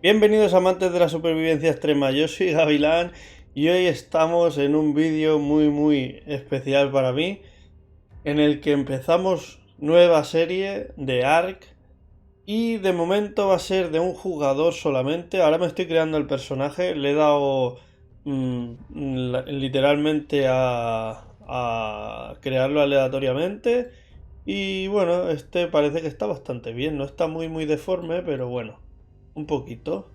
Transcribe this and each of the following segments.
Bienvenidos amantes de la supervivencia extrema, yo soy Gavilán y hoy estamos en un vídeo muy especial para mí en el que empezamos nueva serie de Ark y de momento va a ser de un jugador solamente. Ahora me estoy creando el personaje, le he dado literalmente a crearlo aleatoriamente y bueno, este parece que está bastante bien, no está muy deforme, pero bueno, un poquito.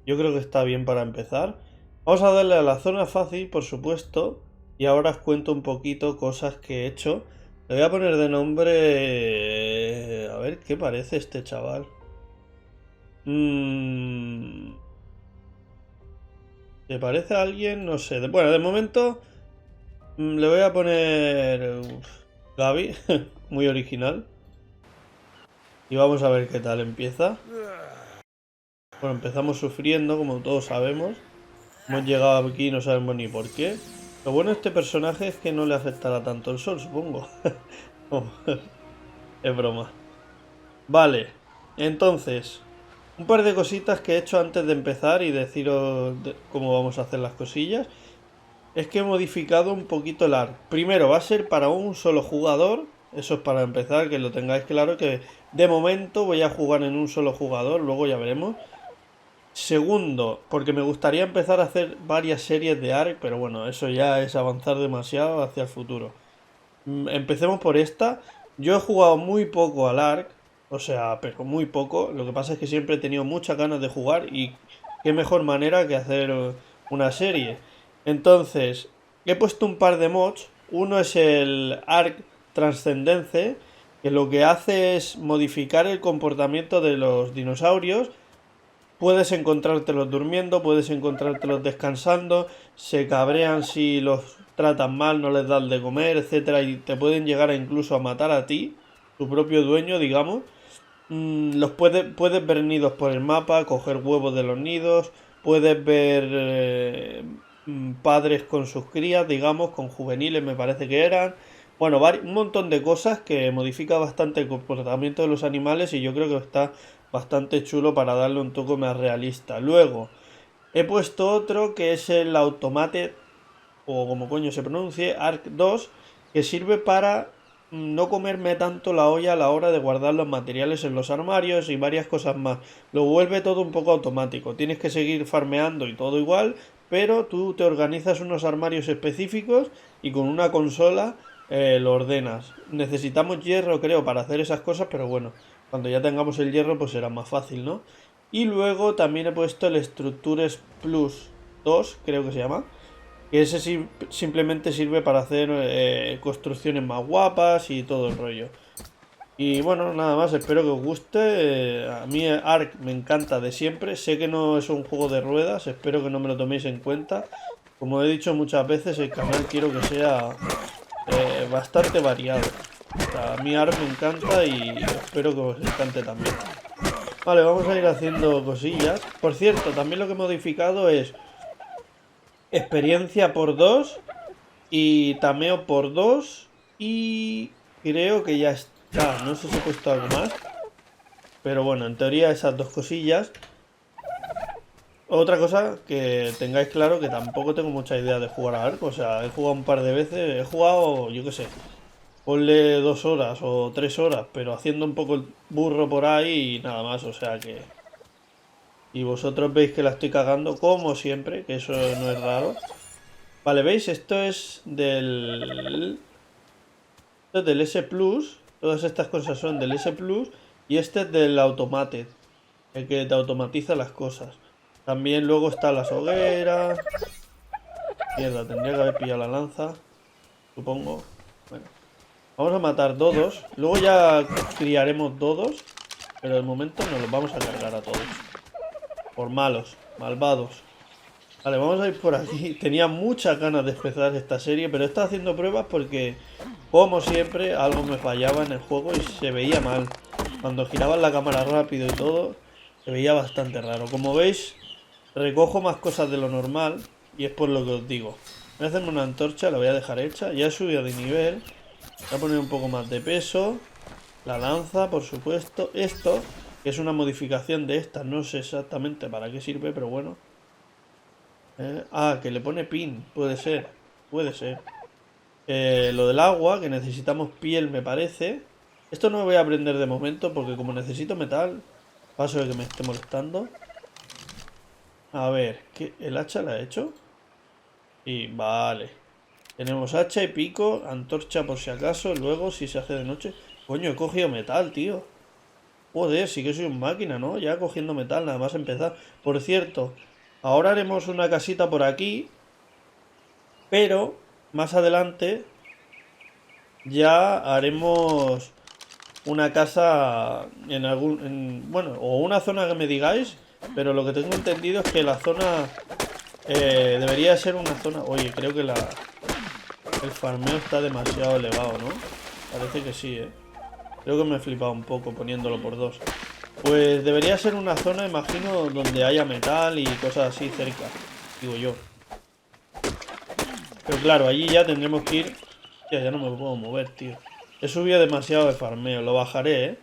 Yo creo que está bien para empezar. Vamos a darle a la zona fácil, por supuesto. Y ahora os cuento un poquito cosas que he hecho. Le voy a poner de nombre... A ver, ¿qué parece este chaval? Mm, ¿Le parece a alguien? No sé. Bueno, de momento le voy a poner... Gaby. Muy original. Y vamos a ver qué tal empieza. Bueno, empezamos sufriendo, como todos sabemos. Hemos llegado aquí y no sabemos ni por qué. Lo bueno de este personaje es que no le afectará tanto el sol, supongo. Oh, es broma. Vale, entonces, un par de cositas que he hecho antes de empezar y deciros cómo vamos a hacer las cosillas. Es que he modificado un poquito el arc. Primero, va a ser para un solo jugador. Eso es para empezar, que lo tengáis claro, que de momento voy a jugar en un solo jugador, luego ya veremos. Segundo, porque me gustaría empezar a hacer varias series de Ark, pero bueno, eso ya es avanzar demasiado hacia el futuro. Empecemos por esta. Yo he jugado muy poco al Ark, o sea, pero muy poco. Lo que pasa es que siempre he tenido muchas ganas de jugar y qué mejor manera que hacer una serie. Entonces, he puesto un par de mods. Uno es el Ark Transcendence, que lo que hace es modificar el comportamiento de los dinosaurios. Puedes encontrártelos durmiendo, puedes encontrártelos descansando, se cabrean si los tratan mal, no les das de comer, etcétera, y te pueden llegar a incluso a matar a ti, tu propio dueño, digamos. Los puedes ver nidos por el mapa, coger huevos de los nidos, puedes ver padres con sus crías, digamos, con juveniles me parece que eran. Bueno, un montón de cosas que modifica bastante el comportamiento de los animales y yo creo que está bastante chulo para darle un toque más realista. Luego, he puesto otro que es el Automated, o como coño se pronuncie, Arc 2, que sirve para no comerme tanto la olla a la hora de guardar los materiales en los armarios y varias cosas más. Lo vuelve todo un poco automático. Tienes que seguir farmeando y todo igual, pero tú te organizas unos armarios específicos y con una consola lo ordenas. Necesitamos hierro, creo, para hacer esas cosas, pero bueno, cuando ya tengamos el hierro, pues será más fácil, ¿no? Y luego también he puesto el Structures Plus 2, creo que se llama, que ese simplemente sirve para hacer construcciones más guapas y todo el rollo. Y bueno, nada más, espero que os guste. A mí Ark me encanta de siempre. Sé que no es un juego de ruedas, espero que no me lo toméis en cuenta. Como he dicho muchas veces, el canal quiero que sea bastante variado. O sea, a mí Ark me encanta y espero que os encante también. Vale, vamos a ir haciendo cosillas. Por cierto, también lo que he modificado es experiencia por 2 y tameo por 2 y creo que ya está. No sé si he puesto algo más, pero bueno, en teoría esas dos cosillas. Otra cosa que tengáis claro que tampoco tengo mucha idea de jugar a Ark. O sea, he jugado un par de veces, he jugado, yo qué sé, ponle 2 horas o 3 horas, pero haciendo un poco el burro por ahí y nada más. O sea que... Y vosotros veis que la estoy cagando como siempre, que eso no es raro. Vale, ¿veis? Esto es del S Plus. Todas estas cosas son del S Plus. Y este es del Automated, el que te automatiza las cosas. También luego está las hogueras. Mierda, tendría que haber pillado la lanza, supongo. Bueno, vamos a matar dodos. Luego ya criaremos dodos. Pero de momento nos los vamos a cargar a todos. Por malos, malvados. Vale, vamos a ir por aquí. Tenía muchas ganas de empezar esta serie, pero he estado haciendo pruebas porque, como siempre, algo me fallaba en el juego y se veía mal. Cuando giraban la cámara rápido y todo, se veía bastante raro. Como veis, recojo más cosas de lo normal y es por lo que os digo. Voy a hacerme una antorcha, la voy a dejar hecha. Ya he subido de nivel. Voy a poner un poco más de peso. La lanza, por supuesto. Esto. que es una modificación de esta. No sé exactamente para qué sirve, pero bueno. Que le pone pin, puede ser. Puede ser. Lo del agua, que necesitamos piel, me parece. Esto no lo voy a aprender de momento porque como necesito metal, paso de que me esté molestando. A ver, ¿el hacha la he hecho? Y vale. Tenemos hacha y pico, antorcha por si acaso, luego si se hace de noche. Coño, he cogido metal, tío. Joder, sí que soy un máquina, ¿no? Ya cogiendo metal, nada más empezar. Por cierto, ahora haremos una casita por aquí, pero más adelante ya haremos una casa en bueno, o una zona que me digáis, pero lo que tengo entendido es que la zona debería ser una zona... Oye, creo que el farmeo está demasiado elevado, ¿no? Parece que sí, ¿eh? Creo que me he flipado un poco poniéndolo por dos. Pues debería ser una zona, imagino, donde haya metal y cosas así cerca, digo yo. Pero claro, allí ya tendremos que ir... Ya no me puedo mover, tío. He subido demasiado de farmeo, lo bajaré, ¿eh?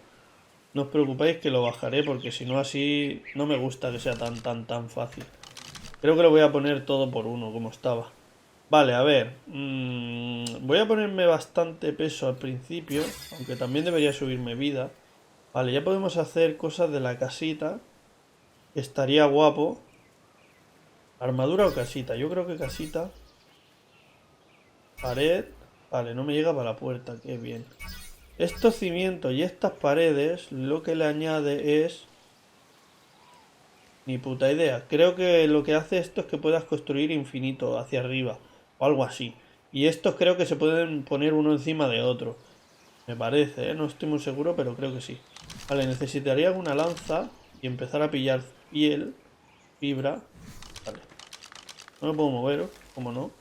No os preocupéis que lo bajaré porque si no así no me gusta que sea tan fácil. Creo que lo voy a poner todo por uno, como estaba. Vale, a ver. Voy a ponerme bastante peso al principio, aunque también debería subirme vida. Vale, ya podemos hacer cosas de la casita. Estaría guapo. ¿Armadura o casita? Yo creo que casita. Pared. Vale, no me llega para la puerta, qué bien. Estos cimientos y estas paredes lo que le añade es... Ni puta idea. Creo que lo que hace esto es que puedas construir infinito hacia arriba. O algo así. Y estos creo que se pueden poner uno encima de otro. Me parece, ¿eh? No estoy muy seguro, pero creo que sí. Vale, necesitaría una lanza y empezar a pillar piel, fibra. Vale. No me puedo mover, ¿cómo no?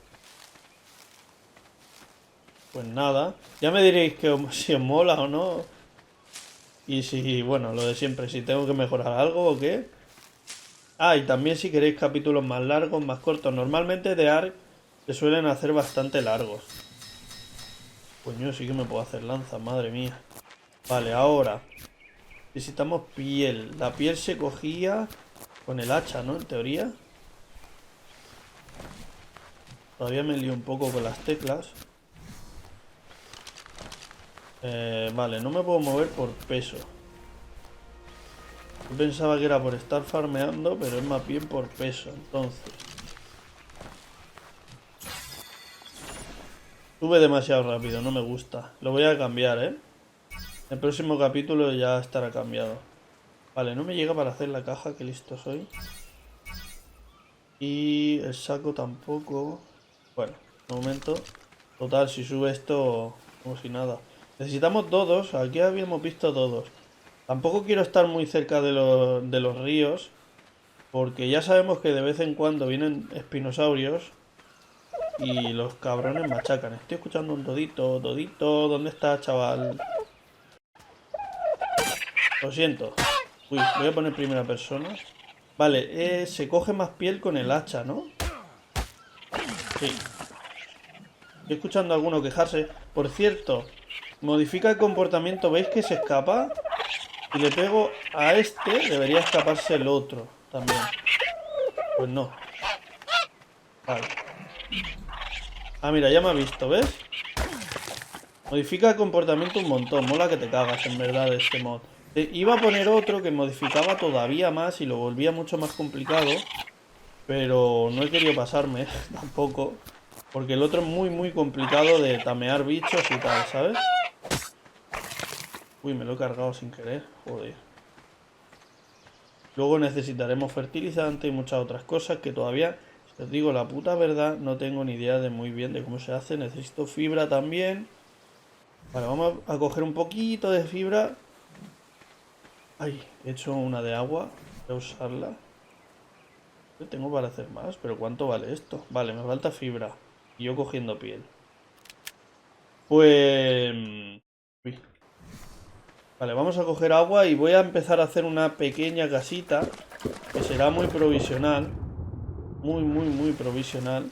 Pues nada. Ya me diréis que si os mola o no. Y si, bueno, lo de siempre, si tengo que mejorar algo o qué. Y también si queréis capítulos más largos, más cortos. Normalmente de ARK se suelen hacer bastante largos. Coño, sí que me puedo hacer lanza, madre mía. Vale, ahora necesitamos piel. La piel se cogía con el hacha, ¿no? En teoría. Todavía me lío un poco con las teclas. Vale, no me puedo mover por peso. Yo pensaba que era por estar farmeando, pero es más bien por peso, entonces. Sube demasiado rápido, no me gusta. Lo voy a cambiar, ¿eh? El próximo capítulo ya estará cambiado. Vale, no me llega para hacer la caja, que listo soy. Y el saco tampoco. Bueno, un momento. Total, si sube esto como si nada. Necesitamos dodos, aquí habíamos visto dodos. Tampoco quiero estar muy cerca de los ríos, porque ya sabemos que de vez en cuando vienen espinosaurios y los cabrones machacan. Estoy escuchando un dodito, dodito, ¿dónde está, chaval? Lo siento. Uy, voy a poner primera persona. Vale, se coge más piel con el hacha, ¿no? Sí. Estoy escuchando a alguno quejarse. Por cierto, modifica el comportamiento. ¿Veis que se escapa? Si le pego a este, debería escaparse el otro también. Pues no. Vale. Mira, ya me ha visto, ¿ves? Modifica el comportamiento un montón. Mola que te cagas, en verdad, este mod. Iba a poner otro que modificaba todavía más y lo volvía mucho más complicado. Pero no he querido pasarme tampoco. Porque el otro es muy complicado de tamear bichos y tal, ¿sabes? Uy, me lo he cargado sin querer. Joder. Luego necesitaremos fertilizante y muchas otras cosas que todavía, si os digo la puta verdad, no tengo ni idea de muy bien de cómo se hace. Necesito fibra también. Vale, vamos a coger un poquito de fibra. Ay, he hecho una de agua. Voy a usarla. Tengo para hacer más, pero ¿cuánto vale esto? Vale, me falta fibra. Y yo cogiendo piel. Pues... Uy. Vale, vamos a coger agua y voy a empezar a hacer una pequeña casita. Que será muy provisional. Muy provisional.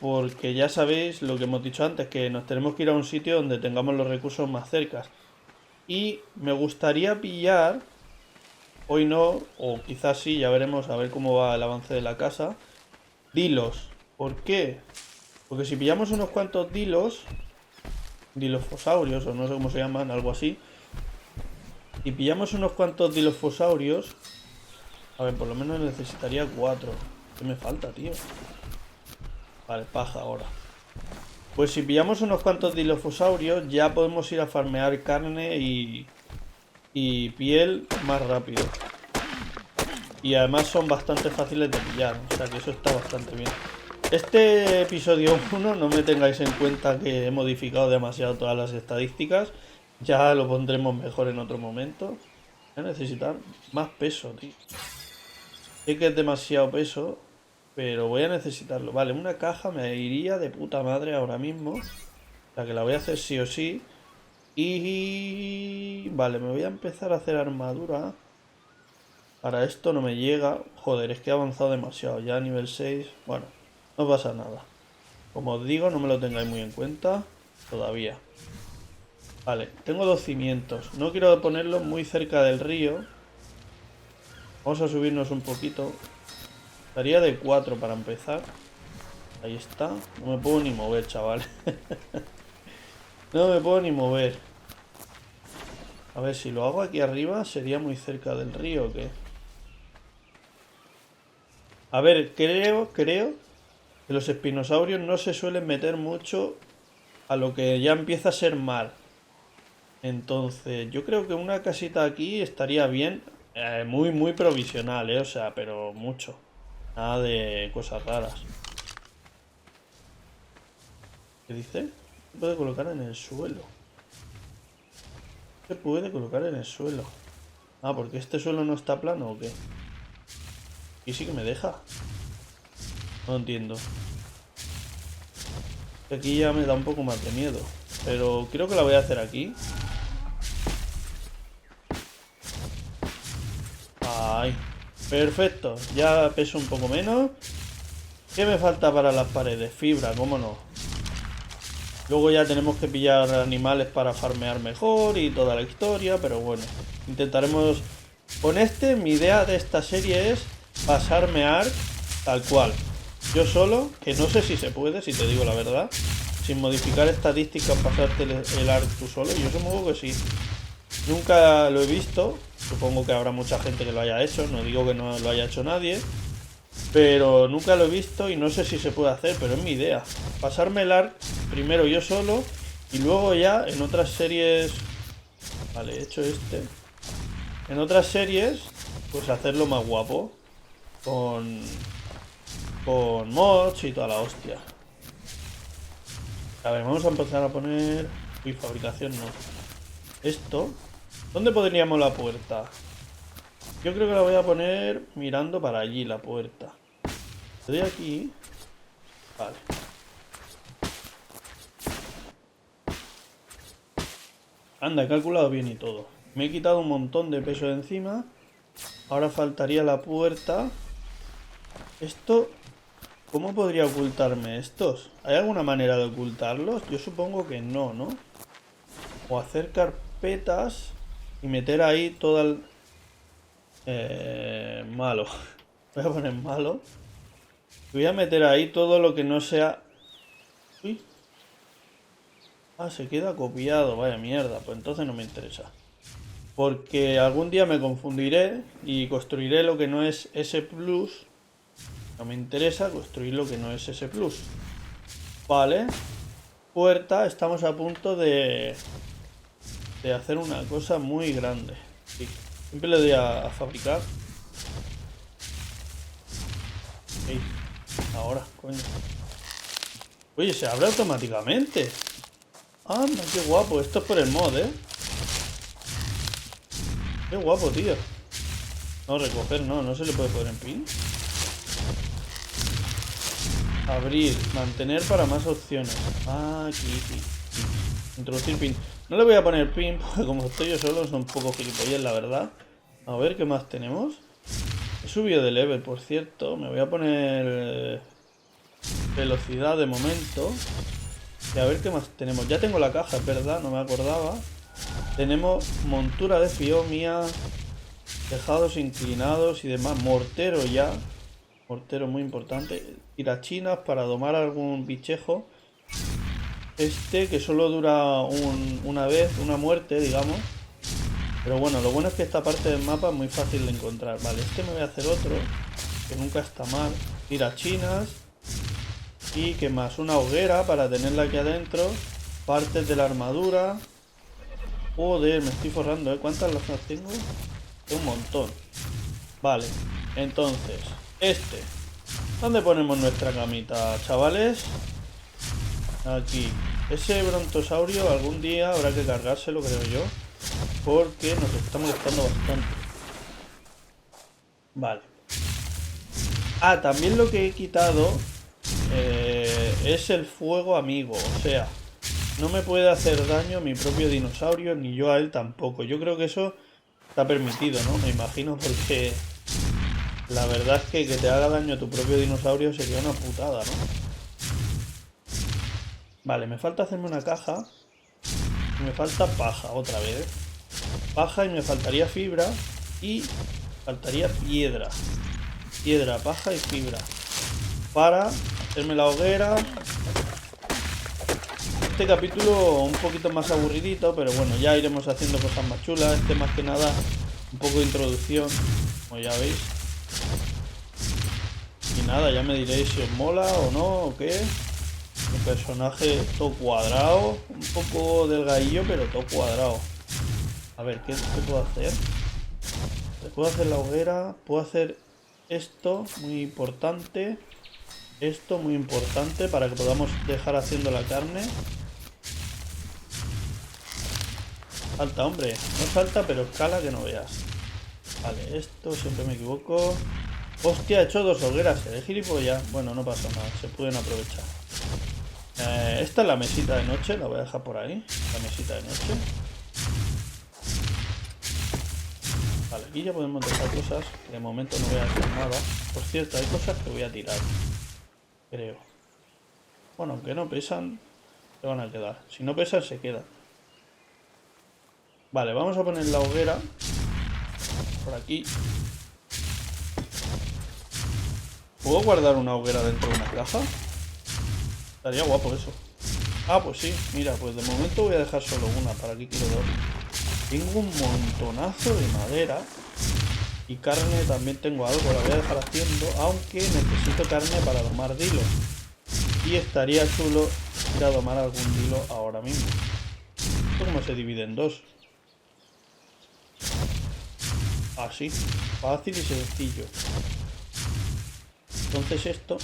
Porque ya sabéis lo que hemos dicho antes, que nos tenemos que ir a un sitio donde tengamos los recursos más cercas. Y me gustaría pillar Hoy no, o quizás sí, ya veremos a ver cómo va el avance de la casa. Dilos. ¿Por qué? Porque si pillamos unos cuantos dilofosaurios, o no sé cómo se llaman, algo así. Si pillamos unos cuantos dilofosaurios, a ver, por lo menos necesitaría 4. ¿Qué me falta, tío? Vale, paja ahora. Pues si pillamos unos cuantos dilofosaurios, ya podemos ir a farmear carne y piel más rápido. Y además son bastante fáciles de pillar, o sea que eso está bastante bien. Este episodio 1 no me tengáis en cuenta que he modificado demasiado todas las estadísticas. Ya lo pondremos mejor en otro momento. Voy a necesitar más peso, tío. Sé que es demasiado peso, pero voy a necesitarlo. Vale, una caja me iría de puta madre ahora mismo. O sea que la voy a hacer sí o sí. Y... vale, me voy a empezar a hacer armadura. Para esto no me llega. Joder, es que he avanzado demasiado. Ya a nivel 6. Bueno, no pasa nada. Como os digo, no me lo tengáis muy en cuenta. Todavía. Vale, tengo 2 cimientos. No quiero ponerlos muy cerca del río. Vamos a subirnos un poquito. Estaría de 4 para empezar. Ahí está. No me puedo ni mover, chaval. No me puedo ni mover. A ver, si lo hago aquí arriba, ¿sería muy cerca del río o qué? A ver, creo que los espinosaurios no se suelen meter mucho a lo que ya empieza a ser mar. Entonces, yo creo que una casita aquí estaría bien. Muy provisional, o sea, pero mucho. Nada de cosas raras. ¿Qué dice? Se puede colocar en el suelo. Se puede colocar en el suelo. Ah, porque este suelo no está plano o qué. Y sí que me deja. No entiendo. Aquí ya me da un poco más de miedo. Pero creo que la voy a hacer aquí. Ay, perfecto. Ya peso un poco menos. ¿Qué me falta para las paredes? Fibra, cómo no. Luego ya tenemos que pillar animales para farmear mejor y toda la historia, pero bueno, intentaremos... Con este, mi idea de esta serie es pasarme Ark tal cual. Yo solo, que no sé si se puede, si te digo la verdad, sin modificar estadísticas, pasarte el Ark tú solo. Yo supongo que sí. Nunca lo he visto, supongo que habrá mucha gente que lo haya hecho, no digo que no lo haya hecho nadie. Pero nunca lo he visto y no sé si se puede hacer, pero es mi idea. Pasarme el arc primero yo solo y luego ya en otras series... Vale, he hecho este. En otras series, pues hacerlo más guapo. Con mods y toda la hostia. A ver, vamos a empezar a poner... Uy, fabricación no. Esto. ¿Dónde pondríamos la puerta? Yo creo que la voy a poner mirando para allí, la puerta. Estoy aquí. Vale. Anda, he calculado bien y todo. Me he quitado un montón de peso de encima. Ahora faltaría la puerta. Esto... ¿Cómo podría ocultarme estos? ¿Hay alguna manera de ocultarlos? Yo supongo que no, ¿no? O hacer carpetas y meter ahí todo el... malo. Voy a poner malo. Voy a meter ahí todo lo que no sea... Uy. Ah, se queda copiado. Vaya mierda. Pues entonces no me interesa. Porque algún día me confundiré y construiré lo que no es S+. No me interesa construir lo que no es S+. Vale. Puerta. Estamos a punto de hacer una cosa muy grande. Sí. Siempre le doy a fabricar. Okay. Ahora, coño. Oye, se abre automáticamente. Anda, qué guapo. Esto es por el mod, ¿eh? Qué guapo, tío. No, recoger, no se le puede poner en pin. Abrir, mantener para más opciones. Ah, aquí. Introducir pin. No le voy a poner pin porque como estoy yo solo son un poco gilipollas, la verdad. A ver, ¿qué más tenemos? He subido de level, por cierto. Me voy a poner velocidad de momento. Y a ver qué más tenemos. Ya tengo la caja, es verdad, no me acordaba. Tenemos montura de Fiomia. Tejados inclinados y demás. Mortero ya. Mortero muy importante. Tirachinas para domar algún bichejo. Este que solo dura una vez, una muerte, digamos. Pero bueno, lo bueno es que esta parte del mapa es muy fácil de encontrar. Vale, este me voy a hacer otro, que nunca está mal. Tirachinas. Y que más, una hoguera para tenerla aquí adentro. Partes de la armadura. Joder, me estoy forrando, ¿eh? ¿Cuántas lazas tengo? Un montón. Vale, entonces, ¿dónde ponemos nuestra camita, chavales? Aquí. Ese brontosaurio algún día habrá que cargárselo, creo yo. Porque nos está molestando bastante. Vale. Ah, también lo que he quitado es el fuego amigo. O sea, no me puede hacer daño mi propio dinosaurio, ni yo a él tampoco. Yo creo que eso está permitido, ¿no? Me imagino, porque la verdad es que te haga daño a tu propio dinosaurio sería una putada, ¿no? Vale, me falta hacerme una caja. Y me falta paja otra vez. Paja y me faltaría fibra. Y faltaría piedra. Piedra, paja y fibra. Para hacerme la hoguera. Este capítulo un poquito más aburridito, pero bueno, ya iremos haciendo cosas más chulas. Este más que nada un poco de introducción, como ya veis. Y nada, ya me diréis si os mola o no, o qué. El personaje todo cuadrado, un poco delgadillo, pero todo cuadrado. A ver, ¿qué puedo hacer? Puedo hacer la hoguera, puedo hacer esto, muy importante. Esto, muy importante, para que podamos dejar haciendo la carne. Salta, hombre, no salta, pero escala que no veas. Vale, esto, siempre me equivoco. Hostia, he hecho 2 hogueras, ¿eh? Gilipollas. Bueno, no pasa nada, se pueden aprovechar. Esta es la mesita de noche, la voy a dejar por ahí. La mesita de noche. Vale, aquí ya podemos dejar cosas. De momento no voy a hacer nada. Por cierto, hay cosas que voy a tirar. Creo. Bueno, aunque no pesan, se van a quedar. Si no pesan, se quedan. Vale, vamos a poner la hoguera. Por aquí. ¿Puedo guardar una hoguera dentro de una caja? Estaría guapo eso. Ah, pues sí. Mira, pues de momento voy a dejar solo una. ¿Para qué quiero 2? Tengo un montonazo de madera. Y carne también tengo algo. La voy a dejar haciendo. Aunque necesito carne para domar dilos. Y estaría chulo ir a domar algún dilo ahora mismo. ¿Esto cómo se divide en 2? Así. Fácil y sencillo. Entonces esto,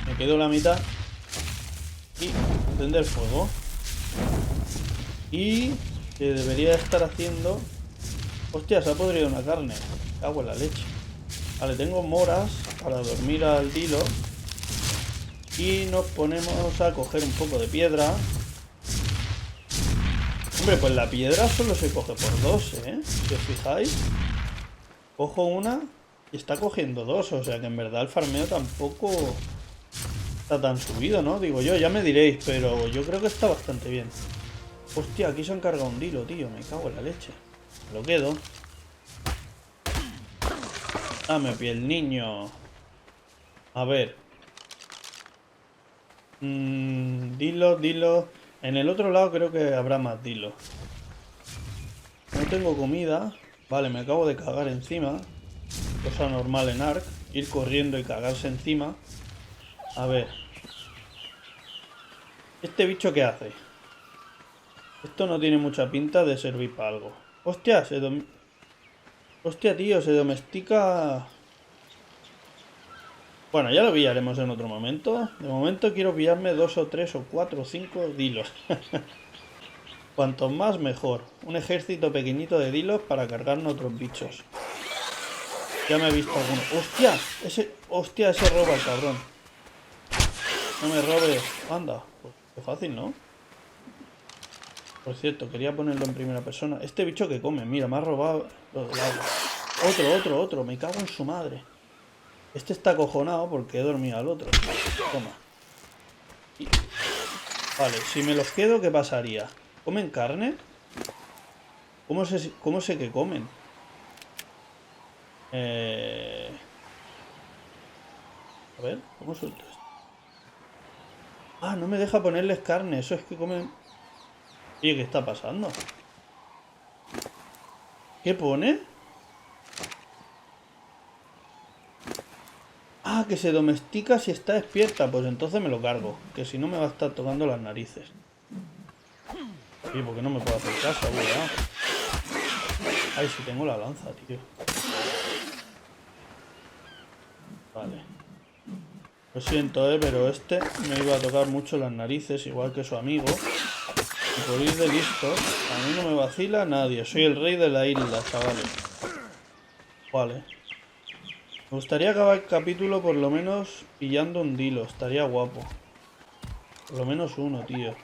me quedo la mitad y encender fuego. Y que debería estar haciendo... Hostia, se ha podrido una carne. Cago en la leche. Vale, tengo moras para dormir al dilo. Y nos ponemos a coger un poco de piedra. Hombre, pues la piedra solo se coge por 2, ¿eh? Si os fijáis. Cojo una... Y está cogiendo 2, o sea que en verdad el farmeo tampoco está tan subido, ¿no? Digo yo, ya me diréis, pero yo creo que está bastante bien. Hostia, aquí se han cargado un dilo, tío, me cago en la leche. Me lo quedo. Dame piel, niño. A ver. Dilo. En el otro lado creo que habrá más dilo. No tengo comida. Vale, me acabo de cagar encima. Cosa normal en Ark, ir corriendo y cagarse encima. A ver. ¿Este bicho qué hace? Esto no tiene mucha pinta de servir para algo. Hostia, hostia, tío, se domestica... Bueno, ya lo pillaremos en otro momento. De momento quiero pillarme 2 o 3 o 4 o 5 dilos. Cuantos más, mejor. Un ejército pequeñito de dilos para cargarnos otros bichos. Ya me he visto alguno. ¡Hostia! ¡Hostia! Ese roba el cabrón. No me robes. Anda. Pues qué fácil, ¿no? Por cierto, quería ponerlo en primera persona. Este bicho que come. Mira, me ha robado lo del agua. Otro. Me cago en su madre. Este está acojonado porque he dormido al otro. Toma. Vale, si me los quedo, ¿qué pasaría? ¿Comen carne? ¿Cómo sé que comen? A ver, ¿cómo suelto esto? Ah, no me deja ponerles carne. Eso es que comen... Oye, ¿qué está pasando? ¿Qué pone? Ah, que se domestica si está despierta. Pues entonces me lo cargo. Que si no me va a estar tocando las narices. Sí, porque no me puedo hacer caso, aburrido. Ay, si tengo la lanza, tío. Vale. Lo siento, pero este me iba a tocar mucho las narices, igual que su amigo. Y por ir de listo, a mí no me vacila nadie. Soy el rey de la isla, chavales. Vale. Me gustaría acabar el capítulo por lo menos pillando un dilo. Estaría guapo. Por lo menos uno, tío.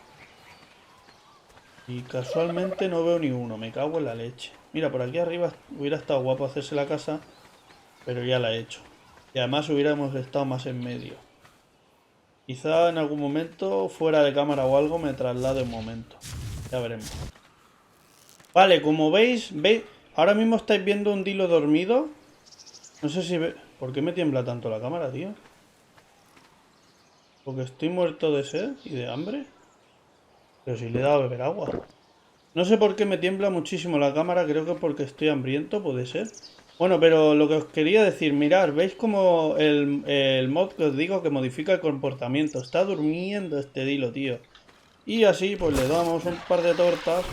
Y casualmente no veo ni uno. Me cago en la leche. Mira, por aquí arriba hubiera estado guapo hacerse la casa, pero ya la he hecho. Y además hubiéramos estado más en medio. Quizá en algún momento, fuera de cámara o algo, me traslade un momento. Ya veremos. Vale, como veis, ahora mismo estáis viendo un dilo dormido. No sé si ve... ¿Por qué me tiembla tanto la cámara, tío? ¿Porque estoy muerto de sed y de hambre? Pero si le he dado a beber agua. No sé por qué me tiembla muchísimo la cámara, creo que porque estoy hambriento, puede ser. Bueno, pero lo que os quería decir, mirad, ¿veis como el mod que os digo que modifica el comportamiento? Está durmiendo este dilo, tío. Y así pues le damos un par de tortas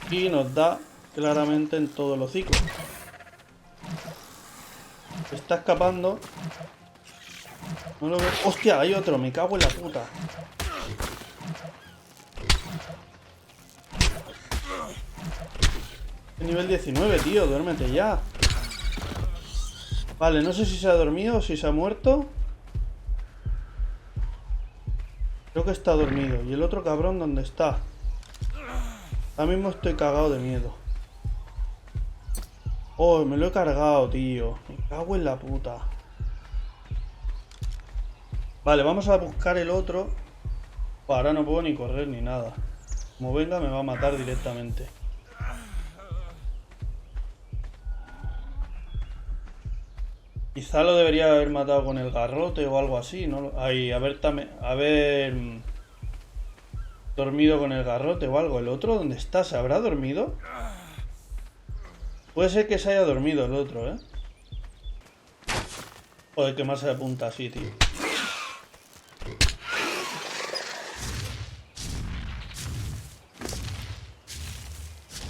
y nos da claramente en todo el hocico. Está escapando. No lo veo. ¡Hostia! Hay otro, me cago en la puta. Nivel 19, tío, duérmete ya. Vale, no sé si se ha dormido o si se ha muerto. Creo que está dormido. ¿Y el otro cabrón dónde está? Ahora mismo estoy cagado de miedo. Oh, me lo he cargado, tío. Me cago en la puta. Vale, vamos a buscar el otro. Oh, ahora no puedo ni correr ni nada. Como venga me va a matar directamente. Quizá lo debería haber matado con el garrote o algo así, ¿no? Ay, haber dormido con el garrote o algo. ¿El otro dónde está? ¿Se habrá dormido? Puede ser que se haya dormido el otro, ¿eh? Joder, que más se apunta así, tío.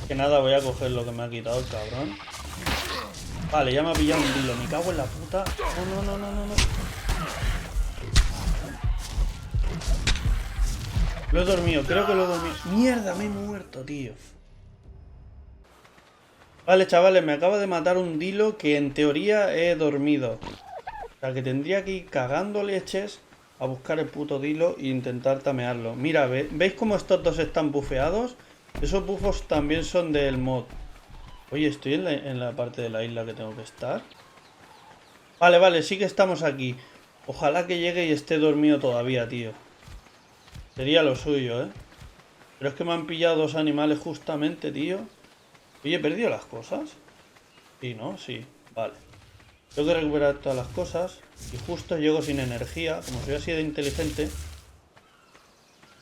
Que nada, voy a coger lo que me ha quitado el cabrón. Vale, ya me ha pillado un dilo. Me cago en la puta. No, no, no, no, no, no. Lo he dormido, creo que lo he dormido. ¡Mierda! Me he muerto, tío. Vale, chavales, me acaba de matar un dilo que en teoría he dormido. O sea, que tendría que ir cagando leches a buscar el puto dilo e intentar tamearlo. Mira, ¿veis cómo estos dos están bufeados? Esos bufos también son del mod. Oye, estoy en la parte de la isla que tengo que estar. Vale, vale, sí que estamos aquí. Ojalá que llegue y esté dormido todavía, tío. Sería lo suyo, ¿eh? Pero es que me han pillado dos animales justamente, tío. Oye, ¿he perdido las cosas? Sí, ¿no? Sí, vale. Tengo que recuperar todas las cosas. Y justo llego sin energía, como soy así de inteligente.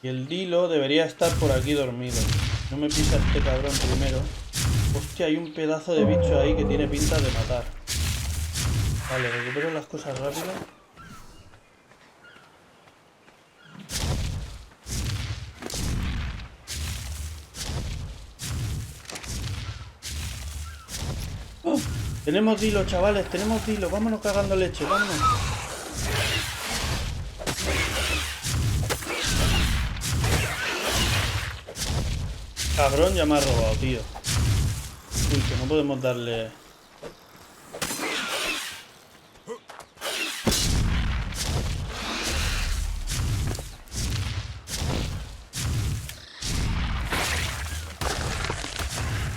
Y el dilo debería estar por aquí dormido. No me pisa este cabrón primero. Hostia, hay un pedazo de bicho ahí que tiene pinta de matar. Vale, recupero las cosas rápido. ¡Oh! Tenemos dilo, chavales, tenemos dilo. Vámonos cagando leche, vámonos. Cabrón, ya me ha robado, tío. Uy, que no podemos darle...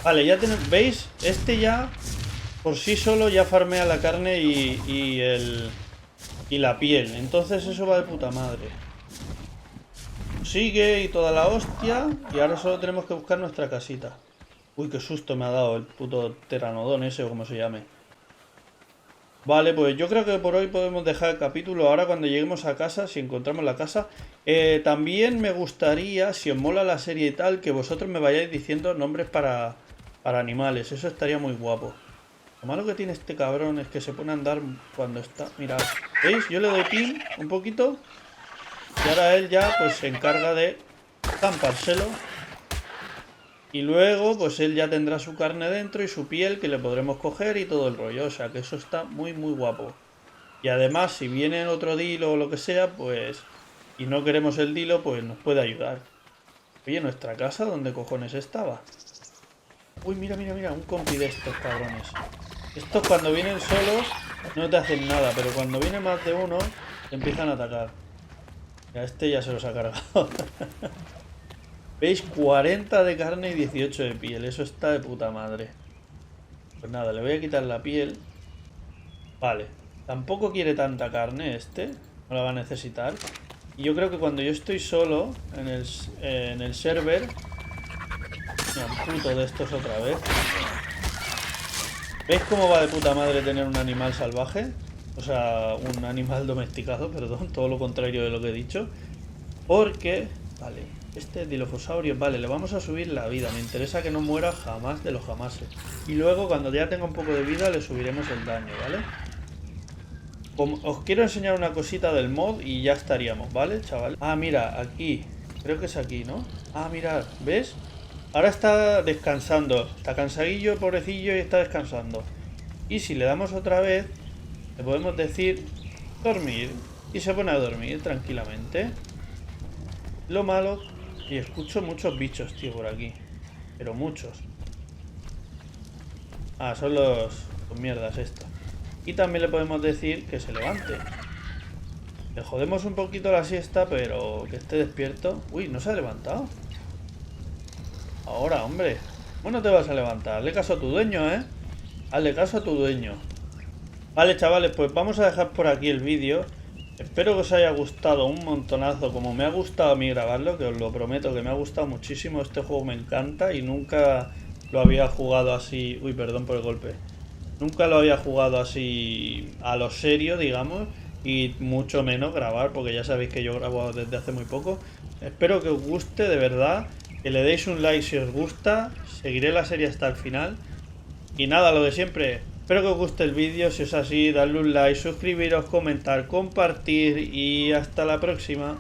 Vale, ya tenemos... ¿Veis? Este ya... Por sí solo ya farmea la carne y la piel. Entonces eso va de puta madre. Sigue y toda la hostia. Y ahora solo tenemos que buscar nuestra casita. Uy, qué susto me ha dado el puto pteranodón ese o como se llame. Vale, pues yo creo que por hoy podemos dejar el capítulo. Ahora cuando lleguemos a casa, si encontramos la casa, también me gustaría, si os mola la serie y tal, que vosotros me vayáis diciendo nombres para animales. Eso estaría muy guapo. Lo malo que tiene este cabrón es que se pone a andar cuando está... Mirad, ¿veis? Yo le doy pin un poquito y ahora él ya pues se encarga de zampárselo. Y luego, pues él ya tendrá su carne dentro y su piel que le podremos coger y todo el rollo. O sea que eso está muy, muy guapo. Y además, si viene otro dilo o lo que sea, pues... Y no queremos el dilo, pues nos puede ayudar. Oye, ¿nuestra casa dónde cojones estaba? Uy, mira, mira, mira, un compi de estos cabrones. Estos cuando vienen solos no te hacen nada, pero cuando viene más de uno, te empiezan a atacar. Ya este ya se los ha cargado. ¿Veis? 40 de carne y 18 de piel. Eso está de puta madre. Pues nada, le voy a quitar la piel. Vale. Tampoco quiere tanta carne este. No la va a necesitar. Y yo creo que cuando yo estoy solo en el server... Me amputo de estos otra vez. ¿Veis cómo va de puta madre tener un animal salvaje? O sea, un animal domesticado, perdón. Todo lo contrario de lo que he dicho. Porque... Vale. Este dilofosaurio, vale, le vamos a subir la vida. Me interesa que no muera jamás de los jamases. Y luego, cuando ya tenga un poco de vida, le subiremos el daño, ¿vale? Os quiero enseñar una cosita del mod y ya estaríamos, ¿vale, chaval? Ah, mira, aquí. Creo que es aquí, ¿no? Ah, mirad, ¿ves? Ahora está descansando. Está cansadillo, pobrecillo, y está descansando. Y si le damos otra vez, le podemos decir dormir. Y se pone a dormir tranquilamente. Lo malo... Y escucho muchos bichos, tío, por aquí. Pero muchos. Ah, son los mierdas estos. Y también le podemos decir que se levante. Le jodemos un poquito la siesta, pero que esté despierto. Uy, ¿no se ha levantado? Ahora, hombre. Bueno, te vas a levantar. Hazle caso a tu dueño, ¿eh? Hazle caso a tu dueño. Vale, chavales, pues vamos a dejar por aquí el vídeo. Espero que os haya gustado un montonazo, como me ha gustado a mí grabarlo, que os lo prometo que me ha gustado muchísimo. Este juego me encanta y nunca lo había jugado así... Uy, perdón por el golpe. Nunca lo había jugado así a lo serio, digamos, y mucho menos grabar, porque ya sabéis que yo grabo desde hace muy poco. Espero que os guste, de verdad, que le deis un like si os gusta, seguiré la serie hasta el final. Y nada, lo de siempre, espero que os guste el vídeo, si es así, dadle un like, suscribiros, comentar, compartir y hasta la próxima.